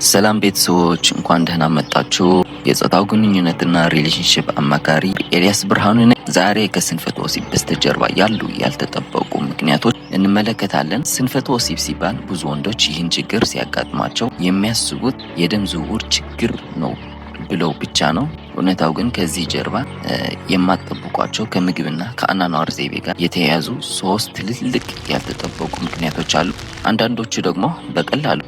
ሰላም ቤተሰቦች እንኳን ደህና መጣችሁ። የጾታው ግንኙነትና ሪሌሽንሺፕ አማካሪ ኤልያስ ብርሃኑ ነኝ። ዛሬ ከስንፈተ ወሲብ በስተጀርባ ያሉ ያልተጠበቁ ምክንያቶች እንመለከታለን። ስንፈተ ወሲብ ሲባል ብዙ ወንዶች ይህን ችግር ሲያጋጥማቸው የሚያስቡት የደም ዝውውር ችግር ነው ብለው ብቻ ነው። እውነታው ግን ከዚህ ጀርባ የማትጠብቋቸው ከምግብና ከአኗኗር ዘይቤ ጋር የተያያዙ ሶስት ትልልቅ ያልተጠበቁ ምክንያቶች አሉ። አንዳንዶቹ ደግሞ በቀላሉ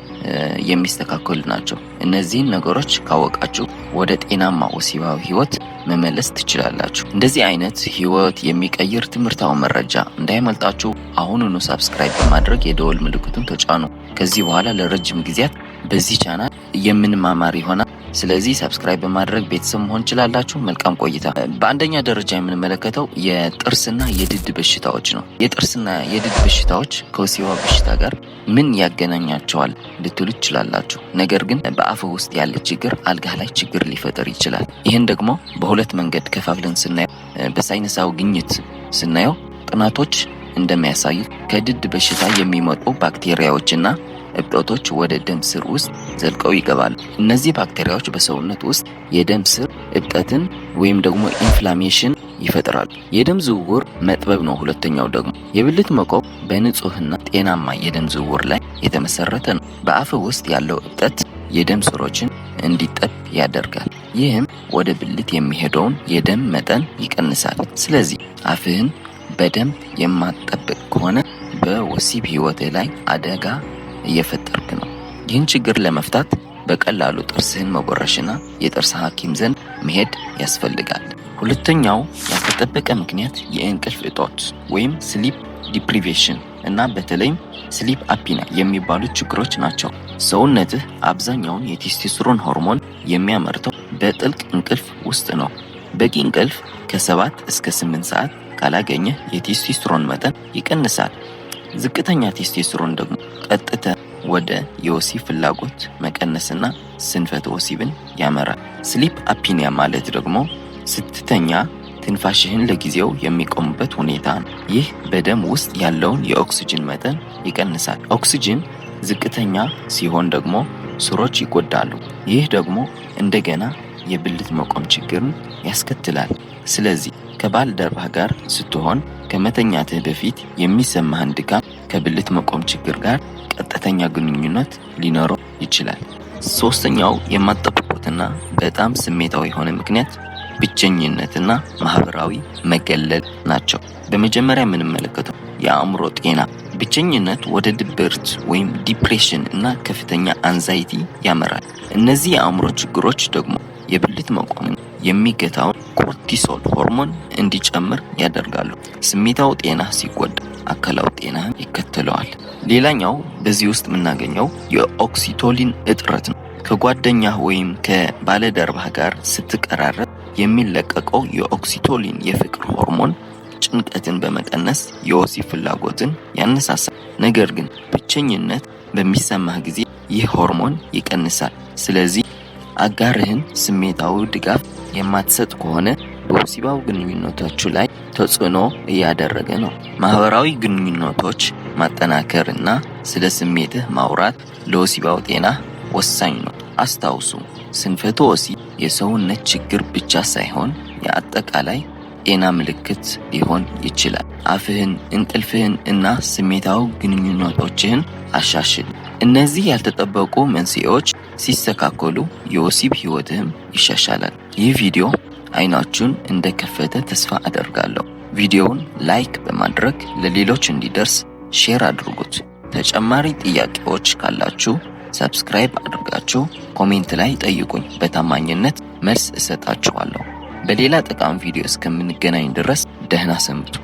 የሚስተካከሉ ናቸው። እነዚህን ነገሮች ካወቃችሁ ወደ ጤናማ ወሲባዊ ህይወት መመለስ ትችላላችሁ። እንደዚህ አይነት ህይወት የሚቀይር ትምህርታዊ መረጃ እንዳይመልጣችሁ አሁኑኑ ሰብስክራይብ በማድረግ የደወል ምልክቱን ተጫኑ። ከዚህ በኋላ ለረጅም ጊዜያት በዚህ ቻናል የምንማማር ይሆናል። ስለዚህ ሰብስክራይብ በማድረግ ቤተሰብ መሆን ትችላላችሁ። መልካም ቆይታ። በአንደኛ ደረጃ የምንመለከተው የጥርስና የድድ በሽታዎች ነው። የጥርስና የድድ በሽታዎች ከወሲባዊ በሽታ ጋር ምን ያገናኛቸዋል ልትሉ ትችላላችሁ። ነገር ግን በአፍ ውስጥ ያለ ችግር አልጋ ላይ ችግር ሊፈጠር ይችላል። ይህን ደግሞ በሁለት መንገድ ከፋፍለን ስናየው፣ በሳይንሳዊ ግኝት ስናየው ጥናቶች እንደሚያሳዩት ከድድ በሽታ የሚመጡ ባክቴሪያዎችና እብጠቶች ወደ ደም ስር ውስጥ ዘልቀው ይገባሉ። እነዚህ ባክቴሪያዎች በሰውነት ውስጥ የደም ስር እብጠትን ወይም ደግሞ ኢንፍላሜሽን ይፈጥራሉ። የደም ዝውውር መጥበብ ነው። ሁለተኛው ደግሞ የብልት መቆም በንጹህና ጤናማ የደም ዝውውር ላይ የተመሰረተ ነው። በአፍ ውስጥ ያለው እብጠት የደም ስሮችን እንዲጠብ ያደርጋል። ይህም ወደ ብልት የሚሄደውን የደም መጠን ይቀንሳል። ስለዚህ አፍህን በደንብ የማትጠብቅ ከሆነ በወሲብ ህይወትህ ላይ አደጋ እየፈጠርክ ነው። ይህን ችግር ለመፍታት በቀላሉ ጥርስህን መቦረሽና የጥርስ ሐኪም ዘንድ መሄድ ያስፈልጋል። ሁለተኛው ያልተጠበቀ ምክንያት የእንቅልፍ እጦት ወይም ስሊፕ ዲፕሪቬሽን እና በተለይም ስሊፕ አፒኒያ የሚባሉ ችግሮች ናቸው። ሰውነትህ አብዛኛውን የቴስቶስትሮን ሆርሞን የሚያመርተው በጥልቅ እንቅልፍ ውስጥ ነው። በቂ እንቅልፍ ከ7 እስከ 8 ሰዓት ካላገኘ የቴስቶስትሮን መጠን ይቀንሳል። ዝቅተኛ ቴስቶስትሮን ደግሞ ቀጥታ ወደ የወሲብ ፍላጎት መቀነስና ስንፈተ ወሲብን ያመራል። ስሊፕ አፒኒያ ማለት ደግሞ ስትተኛ ትንፋሽህን ለጊዜው የሚቆምበት ሁኔታ ነው። ይህ በደም ውስጥ ያለውን የኦክሲጅን መጠን ይቀንሳል። ኦክሲጅን ዝቅተኛ ሲሆን ደግሞ ስሮች ይጎዳሉ። ይህ ደግሞ እንደገና የብልት መቆም ችግርን ያስከትላል። ስለዚህ ከባልደረባህ ጋር ስትሆን ከመተኛትህ በፊት የሚሰማህን ድካም ከብልት መቆም ችግር ጋር ቀጥተኛ ግንኙነት ሊኖረው ይችላል። ሶስተኛው የማትጠብቁትና በጣም ስሜታዊ የሆነ ምክንያት ብቸኝነትና ማህበራዊ መገለል ናቸው። በመጀመሪያ የምንመለከተው የአእምሮ ጤና። ብቸኝነት ወደ ድብርት ወይም ዲፕሬሽን እና ከፍተኛ አንዛይቲ ያመራል። እነዚህ የአእምሮ ችግሮች ደግሞ የብልት መቆምን የሚገታውን ኮርቲሶል ሆርሞን እንዲጨምር ያደርጋሉ። ስሜታዊ ጤና ሲጎዳ አካላዊ ጤናን ይከተለዋል። ሌላኛው በዚህ ውስጥ የምናገኘው የኦክሲቶሊን እጥረት ነው። ከጓደኛህ ወይም ከባለደረባህ ጋር ስትቀራረብ የሚለቀቀው የኦክሲቶሊን የፍቅር ሆርሞን ጭንቀትን በመቀነስ የወሲብ ፍላጎትን ያነሳሳል። ነገር ግን ብቸኝነት በሚሰማህ ጊዜ ይህ ሆርሞን ይቀንሳል። ስለዚህ አጋርህን ስሜታዊ ድጋፍ የማትሰጥ ከሆነ በወሲባዊ ግንኙነቶቹ ላይ ተጽዕኖ እያደረገ ነው። ማህበራዊ ግንኙነቶች ማጠናከር እና ስለ ስሜትህ ማውራት ለወሲባዊ ጤና ወሳኝ ነው። አስታውሱ፣ ስንፈተ ወሲብ የሰውነት ችግር ብቻ ሳይሆን የአጠቃላይ ጤና ምልክት ሊሆን ይችላል። አፍህን፣ እንቅልፍህን እና ስሜታዊ ግንኙነቶችህን አሻሽል። እነዚህ ያልተጠበቁ መንስኤዎች ሲስተካከሉ የወሲብ ህይወትህም ይሻሻላል። ይህ ቪዲዮ አይናችሁን እንደከፈተ ተስፋ አደርጋለሁ። ቪዲዮውን ላይክ በማድረግ ለሌሎች እንዲደርስ ሼር አድርጉት። ተጨማሪ ጥያቄዎች ካላችሁ ሰብስክራይብ አድርጋችሁ ኮሜንት ላይ ጠይቁኝ። በታማኝነት መልስ እሰጣችኋለሁ። በሌላ ጠቃሚ ቪዲዮ እስከምንገናኝ ድረስ ደህና ሰንብቱ።